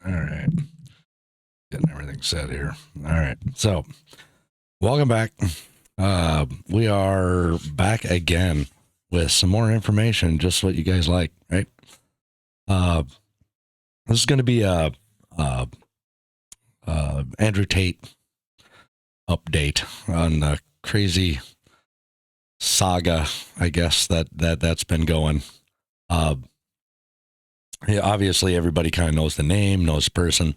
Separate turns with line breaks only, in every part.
All right. Getting everything set here. All right. So, welcome back. We are back again with some more information, just what you guys like, right? Uh, this is going to be a Andrew Tate update on the crazy saga, I guess that's been going. Uh, yeah, obviously, everybody kind of knows the name, knows the person.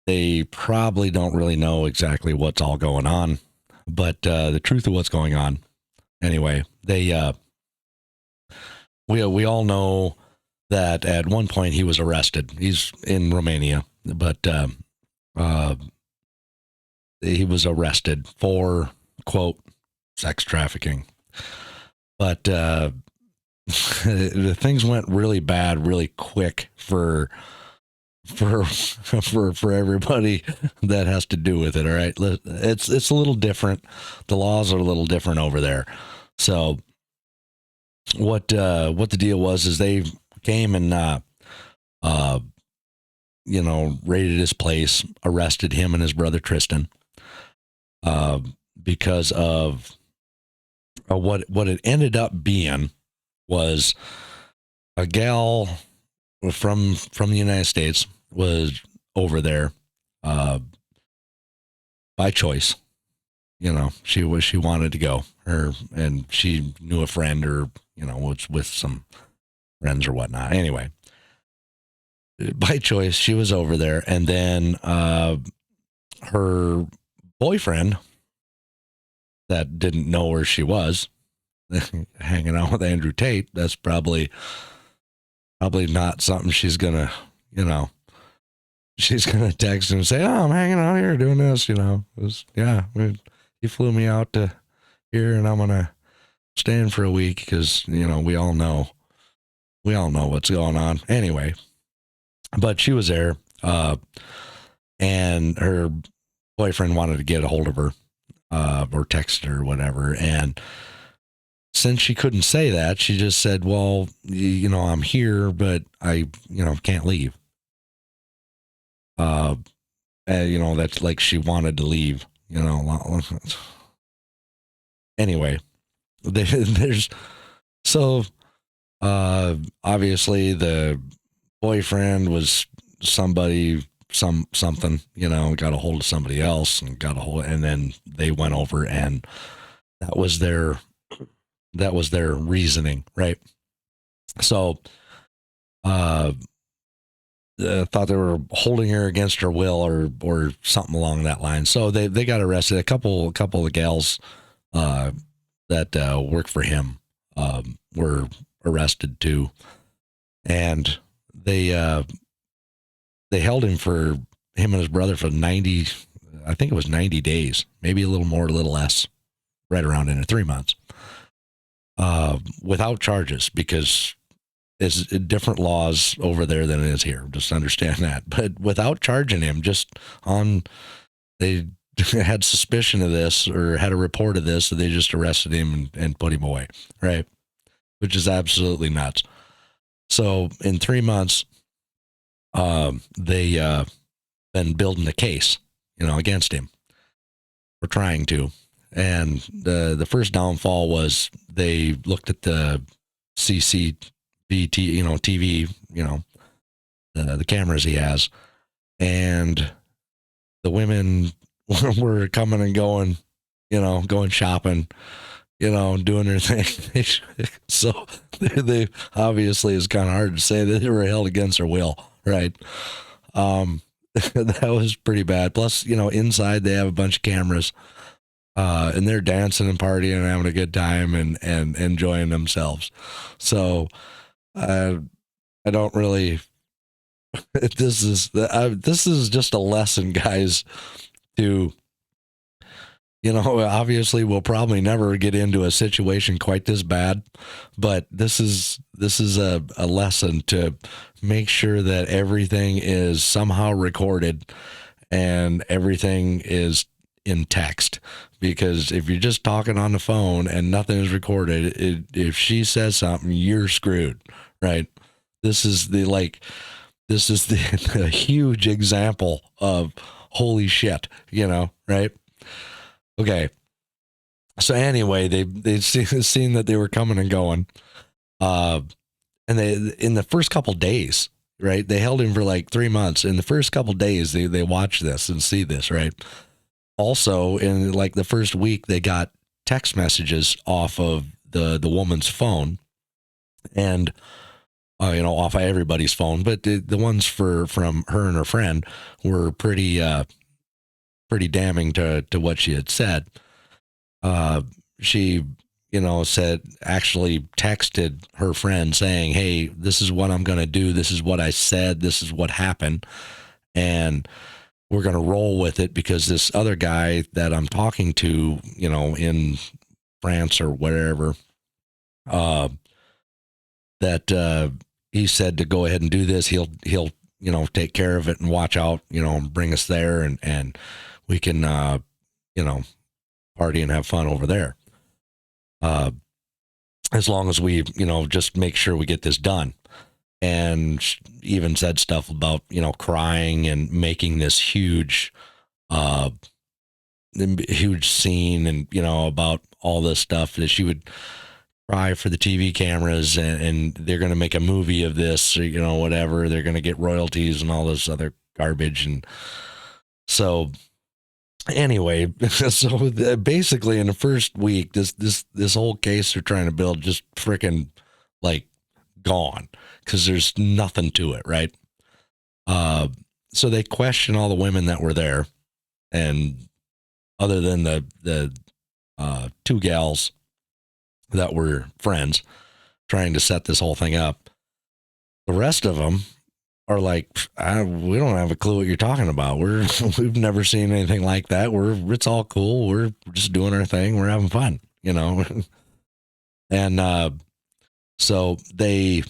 They probably don't really know exactly what's all going on, but the truth of what's going on, anyway, we all know that at one point he was arrested. He's in Romania, but uh, he was arrested for quote sex trafficking. But things went really bad, really quick for everybody that has to do with it. All right, it's a little different. The laws are a little different over there. So what the deal was is they came and raided his place, arrested him and his brother Tristan uh, because of what it ended up being was a gal from the United States was over there by choice. She wanted to go, and she knew a friend, or was with some friends or whatnot. Anyway, by choice, she was over there, and then her boyfriend that didn't know where she was hanging out with Andrew Tate. That's probably not something she's gonna, she's gonna text him and say, "Oh, I'm hanging out here doing this." He flew me out to here, and I'm gonna stay in for a week because we all know what's going on. Anyway, but she was there, and her boyfriend wanted to get a hold of her, or text her or whatever, and since she couldn't say that, she just said, "Well, I'm here, but I, can't leave." That's like she wanted to leave. Anyway, there's so obviously the boyfriend was somebody something, got a hold of somebody else and and then they went over, and that was their reasoning, right? So thought they were holding her against her will, or something along that line. So they got arrested. A couple of gals that work for him were arrested too, and they held him and his brother for 90, I think it was 90 days, maybe a little more, a little less, right around in 3 months, without charges, because it's different laws over there than it is here. Just understand that. But without charging him, just on, they had suspicion of this or had a report of this, so they just arrested him and put him away, right? Which is absolutely nuts. So in 3 months, they been building a case, against him, or trying to. And the first downfall was they looked at the CCTV, TV, the cameras he has, and the women were coming and going, going shopping, doing their thing. So they obviously, it's kind of hard to say that they were held against their will, right? That was pretty bad. Plus, inside they have a bunch of cameras, and they're dancing and partying and having a good time and enjoying themselves. So, I don't really, this is just a lesson, guys, to, obviously we'll probably never get into a situation quite this bad, but this is a lesson to make sure that everything is somehow recorded and everything is in text. Because if you're just talking on the phone and nothing is recorded, if she says something, you're screwed, right? This is this is a huge example of holy shit, right? Okay. So anyway, they seen that they were coming and going. And they, in the first couple days, right? They held him for like 3 months. In the first couple days, they watch this and see this, right? Also, in like the first week, they got text messages off of the woman's phone, and off of everybody's phone, but the ones from her and her friend were pretty damning to what she had said. She said, actually texted her friend saying, hey, this is what I'm going to do. This is what I said. This is what happened. And we're going to roll with it because this other guy that I'm talking to, in France or wherever, that he said to go ahead and do this. He'll take care of it and watch out, bring us there and we can, party and have fun over there. As long as we, just make sure we get this done. And even said stuff about, crying and making this huge scene and, about all this stuff that she would cry for the TV cameras and they're going to make a movie of this or, whatever. They're going to get royalties and all this other garbage. And so anyway, so basically in the first week, this whole case they're trying to build just freaking like gone because there's nothing to it, right? So they question all the women that were there, and other than the two gals that were friends trying to set this whole thing up, the rest of them are like, we don't have a clue what you're talking about. We've never seen anything like that. It's all cool. We're just doing our thing. We're having fun, and so they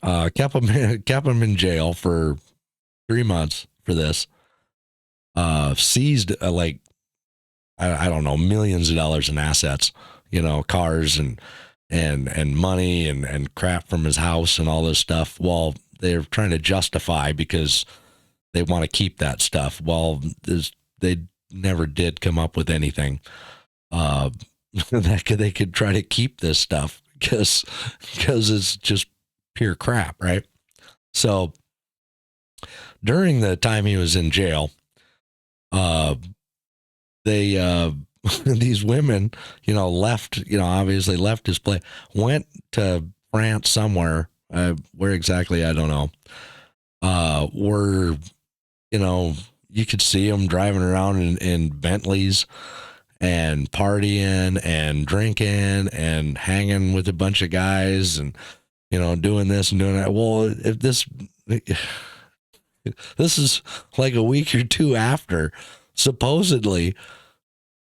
kept him in jail for 3 months for this. Seized like I don't know, millions of dollars in assets, cars and money and crap from his house and all this stuff. While they're trying to justify because they want to keep that stuff. Well, they never did come up with anything that they could try to keep this stuff because it's just pure crap, right? So during the time he was in jail, they these women, left, obviously left his place, went to France somewhere, where exactly I don't know. Were, you could see them driving around in Bentleys and partying and drinking and hanging with a bunch of guys and doing this and doing that. Well, if this is like a week or two after supposedly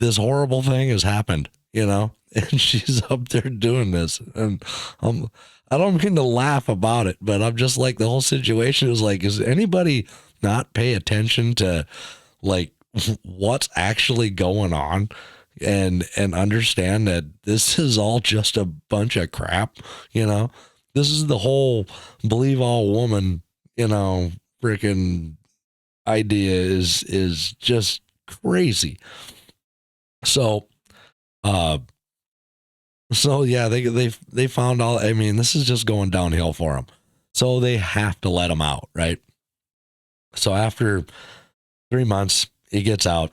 this horrible thing has happened, and she's up there doing this, and I don't mean to laugh about it, but I'm just like, the whole situation is like, is anybody not pay attention to like what's actually going on and understand that this is all just a bunch of crap, this is the whole believe all woman, freaking idea is just crazy. So, yeah, they found all, I mean, this is just going downhill for them. So they have to let him out, right? So after 3 months, he gets out,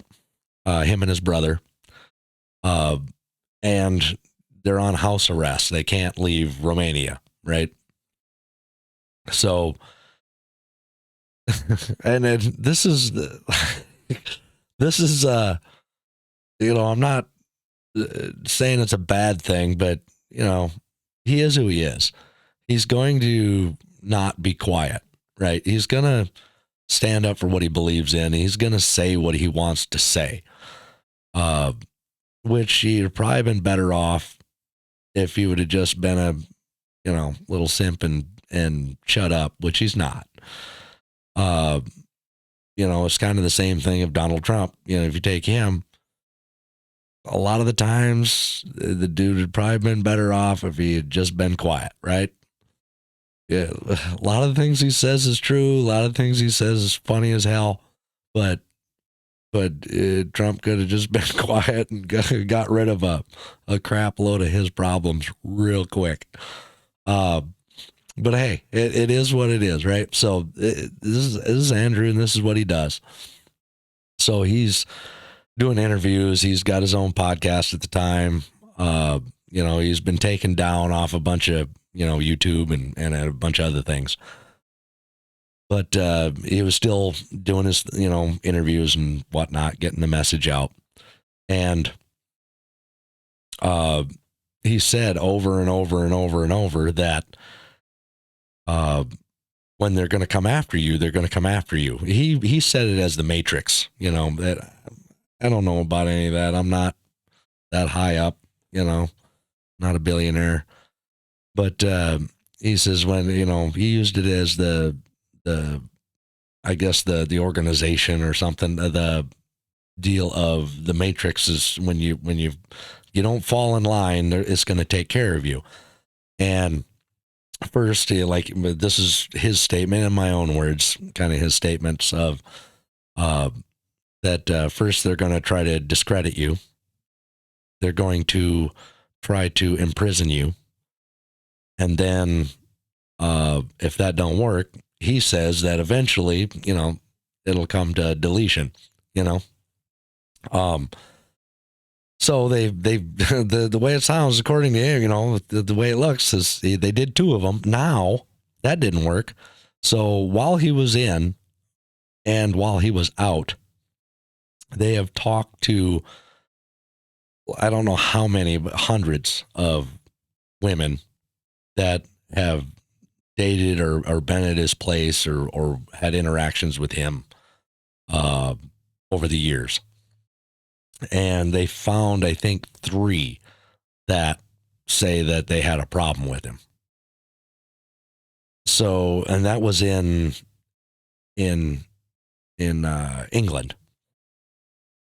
him and his brother, and they're on house arrest. They can't leave Romania, right? So, and this is, I'm not saying it's a bad thing, but he is who he is. He's going to not be quiet, right? He's going to stand up for what he believes in. He's going to say what he wants to say, which he'd probably been better off if he would have just been a, little simp and shut up, which he's not. It's kind of the same thing of Donald Trump. If you take him, a lot of the times the dude had probably been better off if he had just been quiet, right? Yeah, a lot of the things he says is true. A lot of things he says is funny as hell. But Trump could have just been quiet and got rid of a crap load of his problems real quick. Uh, but hey, it is what it is, right? So this is Andrew, and this is what he does. So he's doing interviews. He's got his own podcast at the time. He's been taken down off a bunch of, YouTube and a bunch of other things. But he was still doing his, interviews and whatnot, getting the message out. And he said over and over and over and over that when they're going to come after you, they're going to come after you. He said it as the Matrix, that I don't know about any of that. I'm not that high up, not a billionaire. But he says when, he used it as the I guess the organization or something, the deal of the Matrix is when you don't fall in line, it's going to take care of you. And first, this is his statement in my own words, kind of his statements of that first they're going to try to discredit you. They're going to try to imprison you. And then if that don't work, he says that eventually, it'll come to deletion, So they the way it sounds, according to him, the way it looks is they did 2 of them. Now that didn't work. So while he was in and while he was out, they have talked to, I don't know how many, but hundreds of women that have dated or been at his place or had interactions with him over the years. And they found, I think, 3 that say that they had a problem with him. So, and that was in England.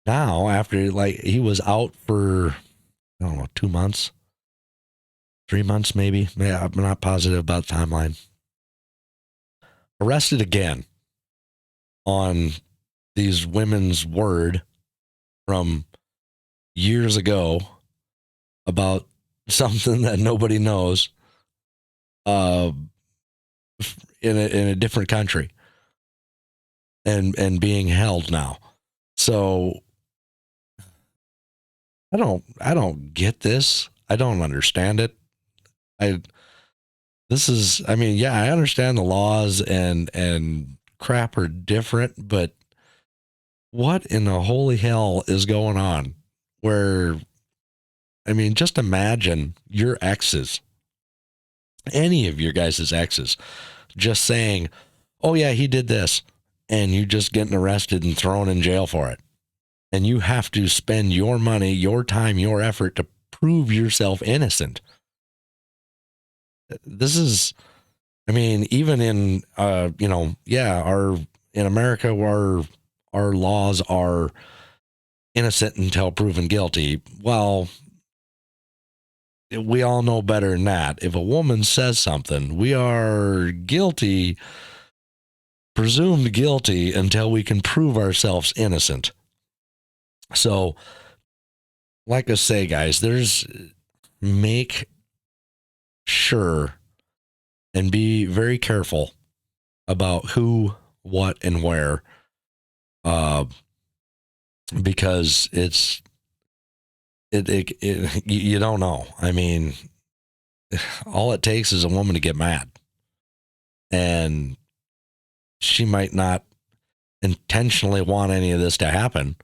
Now, after he was out for, I don't know, 2 months, 3 months, maybe. Yeah, I'm not positive about the timeline. Arrested again on these women's word from years ago about something that nobody knows in a different country and being held now. So I don't get this. I don't understand it. I understand the laws and crap are different, but what in the holy hell is going on? Where, just imagine your exes, any of your guys' exes, just saying, oh yeah, he did this, and you just getting arrested and thrown in jail for it. And you have to spend your money, your time, your effort to prove yourself innocent. This is, even in, in America, our laws are innocent until proven guilty. Well, we all know better than that. If a woman says something, we are guilty, presumed guilty until we can prove ourselves innocent. So, like I say, guys, make sure and be very careful about who, what, and where, because you don't know. All it takes is a woman to get mad, and she might not intentionally want any of this to happen,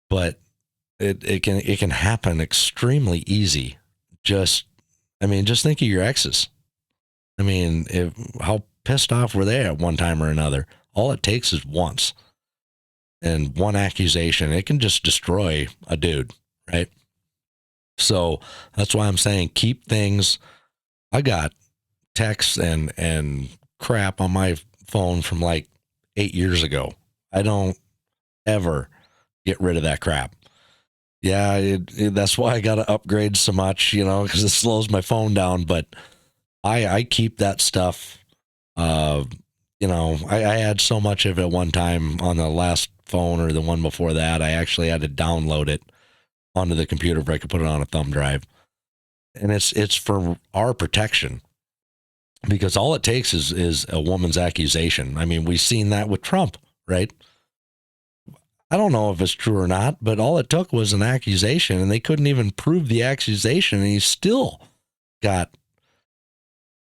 but it can happen extremely easy. Just think of your exes. How pissed off were they at one time or another? All it takes is once. And one accusation, it can just destroy a dude, right? So that's why I'm saying keep things. I got texts and crap on my phone from like 8 years ago. I don't ever get rid of that crap. Yeah, that's why I got to upgrade so much, because it slows my phone down. But I keep that stuff. Uh, I had so much of it one time on the last phone or the one before that. I actually had to download it onto the computer if I could put it on a thumb drive. And it's for our protection, because all it takes is a woman's accusation. I mean, we've seen that with Trump, right? I don't know if it's true or not, but all it took was an accusation, and they couldn't even prove the accusation, and he still got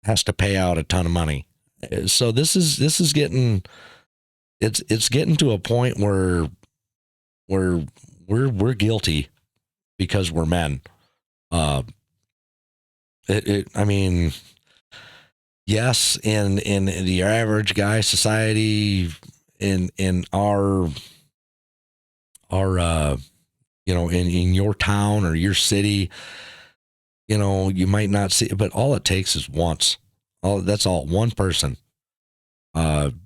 has to pay out a ton of money. So this is getting it's getting to a point where we're guilty because we're men. Uh, I mean, yes, in the average guy society, in our in your town or your city, you might not see it, but all it takes is once. That's all, one person. And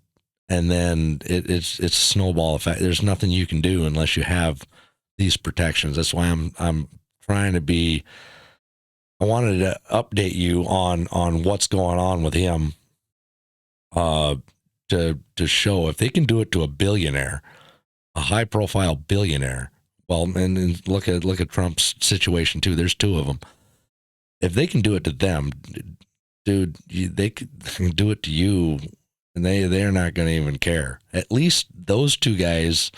then it's a snowball effect. There's nothing you can do unless you have these protections. That's why I'm trying to be. I wanted to update you on what's going on with him. To show if they can do it to a billionaire, a high profile billionaire. Well, and look at Trump's situation too. There's two of them. If they can do it to them, dude, they can do it to you, and they're not going to even care. At least those two guys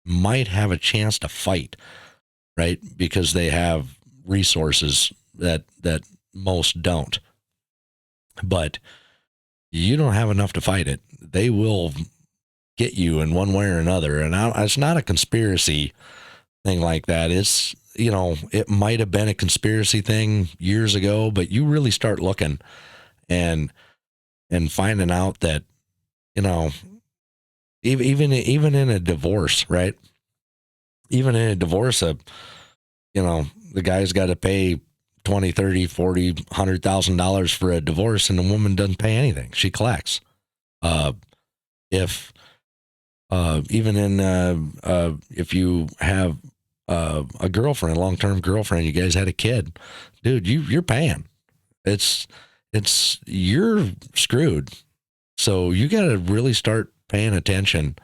might have a chance to fight, right? Because they have resources that most don't. But you don't have enough to fight it. They will get you in one way or another. And it's not a conspiracy thing like that. It's, it might have been a conspiracy thing years ago, but you really start looking and finding out that, even in a divorce, right? Even in a divorce, the guy's got to pay 20, 30, 40, $100,000 for a divorce, and the woman doesn't pay anything. She collects. If even in if you have a girlfriend, a long-term girlfriend, you guys had a kid, dude, you're paying. It's you're screwed. So you got to really start paying attention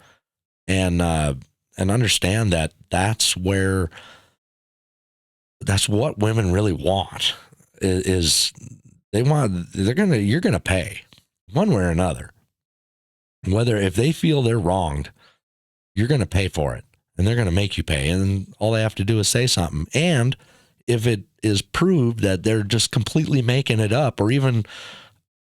and understand that that's what women really want is you're going to pay one way or another. Whether if they feel they're wronged, you're going to pay for it, and they're going to make you pay. And all they have to do is say something. And if it is proved that they're just completely making it up, or even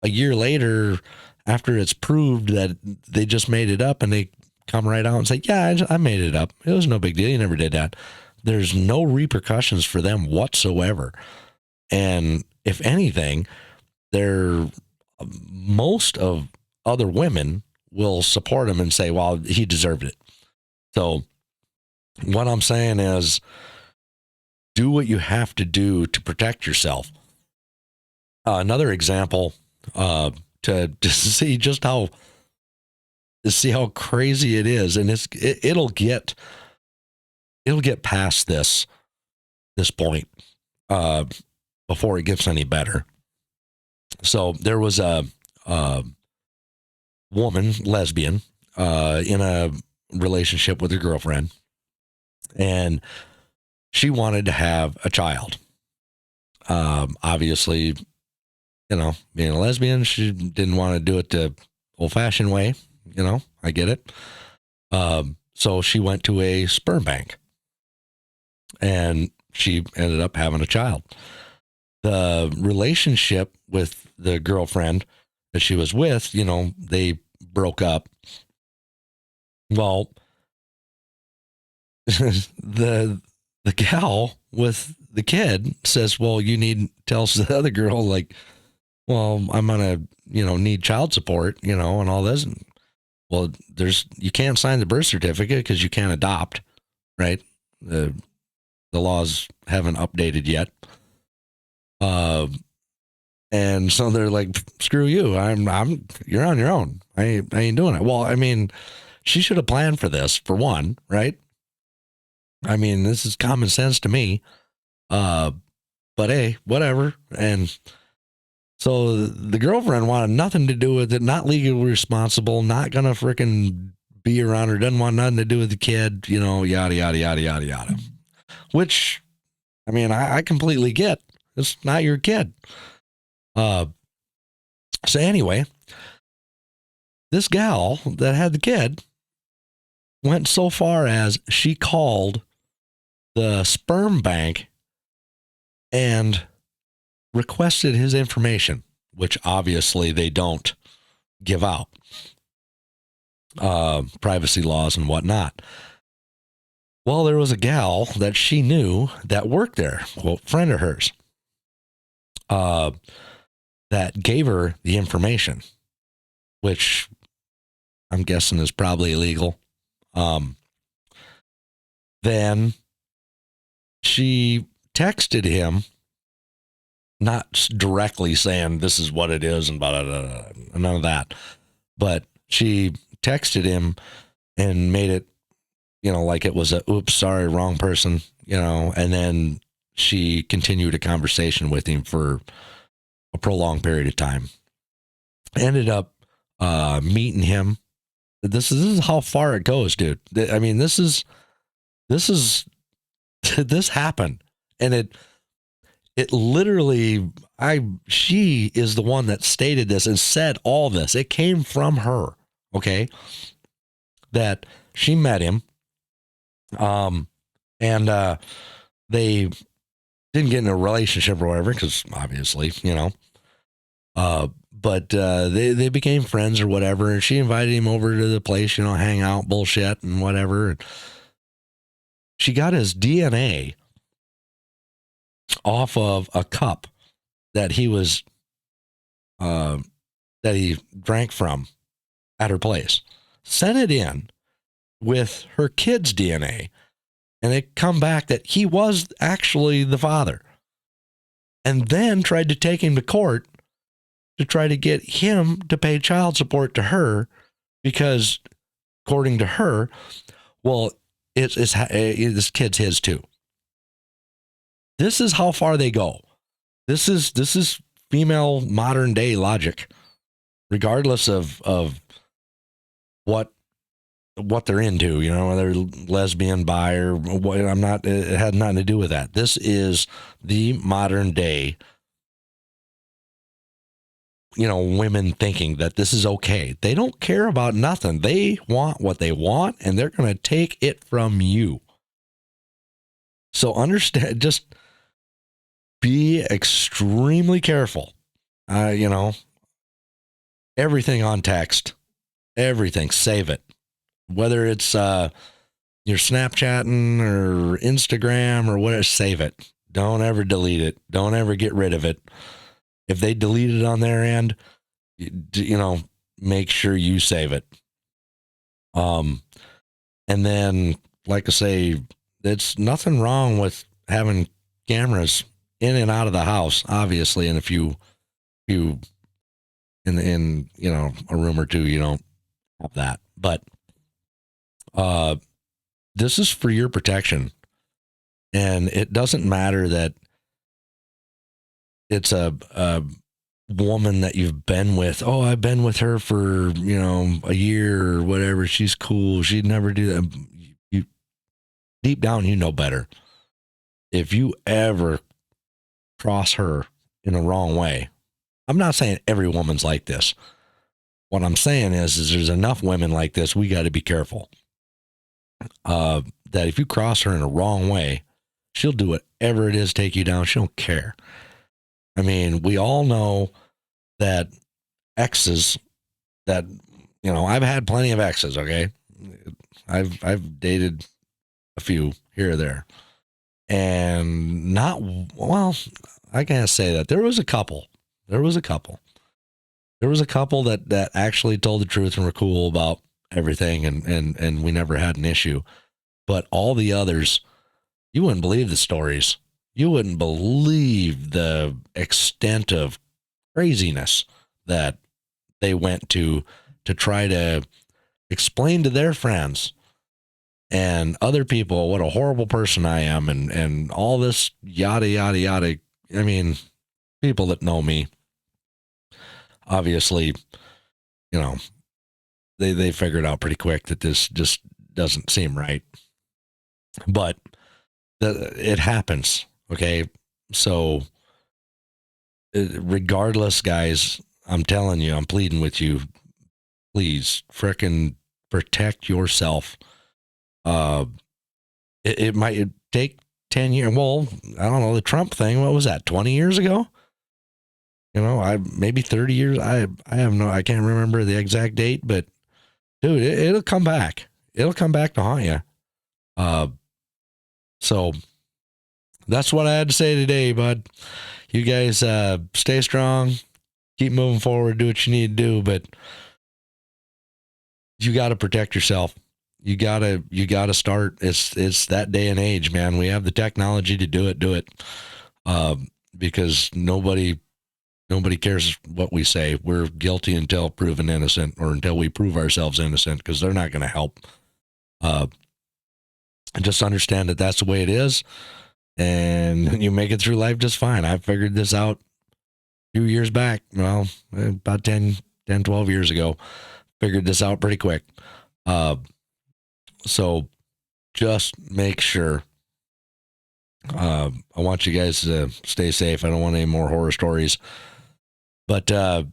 a year later, after it's proved that they just made it up, and they come right out and say, yeah, I made it up. It was no big deal. You never did that. There's no repercussions for them whatsoever. And if anything, most of other women will support him and say, well, he deserved it. So what I'm saying is, do what you have to do to protect yourself. Another example, to see just how crazy it is. And it'll get past this point, before it gets any better. So there was a woman, lesbian, in a relationship with her girlfriend, and she wanted to have a child. Obviously, being a lesbian, she didn't want to do it the old-fashioned way. I get it. So she went to a sperm bank, and she ended up having a child. The relationship with the girlfriend that she was with, they broke up. Well, the gal with the kid says, well, tells the other girl, like, well, I'm gonna, need child support, and all this. Well, you can't sign the birth certificate because you can't adopt, right? The laws haven't updated yet. And so they're like, screw you. You're on your own. I ain't doing it. Well, I mean, she should have planned for this, for one, right? I mean, this is common sense to me. But hey, whatever. And So the girlfriend wanted nothing to do with it, not legally responsible, not going to freaking be around her, doesn't want nothing to do with the kid, you know, yada, yada, yada, yada, yada. Which, I mean, I completely get. It's not your kid. So anyway, this gal that had the kid went so far as she called the sperm bank and requested his information, which obviously they don't give out, privacy laws and whatnot. Well, there was a gal that she knew that worked there, quote, friend of hers, that gave her the information, which I'm guessing is probably illegal. Then she texted him, not directly saying this is what it is and blah, blah, blah, blah, none of that, but she texted him and made it, you know, like it was a, oops, sorry, wrong person, you know, and then she continued a conversation with him for a prolonged period of time. Ended up meeting him. This is how far it goes, dude. I mean, this happened, and it literally, she is the one that stated this and said all this. It came from her, okay? That she met him, and they didn't get in a relationship or whatever, because obviously, you know, but they became friends or whatever, and she invited him over to the place, you know, hang out, bullshit and whatever. And she got his DNA off of a cup that he was, that he drank from at her place, sent it in with her kid's DNA, and it come back that he was actually the father, and then tried to take him to court to try to get him to pay child support to her, because according to her, well, this kid's his too. This is how far they go. This is female modern day logic, regardless of what they're into, you know, whether lesbian, bi, or what. It had nothing to do with that. This is the modern day, you know, women thinking that this is okay. They don't care about nothing. They want what they want, and they're going to take it from you. So understand, just be extremely careful. You know, everything on text, everything, save it. Whether it's you're Snapchatting or Instagram or whatever, save it. Don't ever delete it. Don't ever get rid of it. If they delete it on their end, you know, make sure you save it. And then, like I say, it's nothing wrong with having cameras in and out of the house, obviously, in a few in you know, a room or two, you don't have that. But this is for your protection. And it doesn't matter that it's a woman that you've been with. Oh, I've been with her for, you know, a year or whatever. She's cool. She'd never do that. You deep down, you know better. If you ever cross her in a wrong way, I'm not saying every woman's like this. What I'm saying is there's enough women like this. We got to be careful. That if you cross her in a wrong way, she'll do whatever it is, take you down. She don't care. I mean, we all know that exes that, you know, I've had plenty of exes. Okay. I've dated a few here or there, and not, well, I can't say that. There was a couple that actually told the truth and were cool about everything. And we never had an issue, but all the others, you wouldn't believe the stories. You wouldn't believe the extent of craziness that they went to try to explain to their friends and other people what a horrible person I am, and all this yada, yada, yada. I mean, people that know me, obviously, you know, they figured out pretty quick that this just doesn't seem right. But it happens. Okay. So regardless, guys, I'm telling you, I'm pleading with you, please frickin' protect yourself. It might take 10 years. Well, I don't know, the Trump thing, what was that, 20 years ago? Maybe 30 years. I can't remember the exact date, but dude, it'll come back. It'll come back to haunt you. So that's what I had to say today, bud. You guys stay strong, keep moving forward, do what you need to do, but you got to protect yourself. You gotta start. It's that day and age, man. We have the technology to do it. Because nobody cares what we say. We're guilty until proven innocent, or until we prove ourselves innocent, because they're not going to help. Just understand that that's the way it is, and you make it through life just fine. I figured this out a few years back. Well, about 12 years ago. Figured this out pretty quick. So just make sure. I want you guys to stay safe. I don't want any more horror stories. But yeah,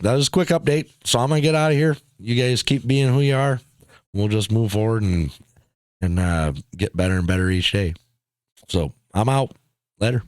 that was a quick update. So I'm going to get out of here. You guys keep being who you are. We'll just move forward and get better and better each day. So I'm out. Later.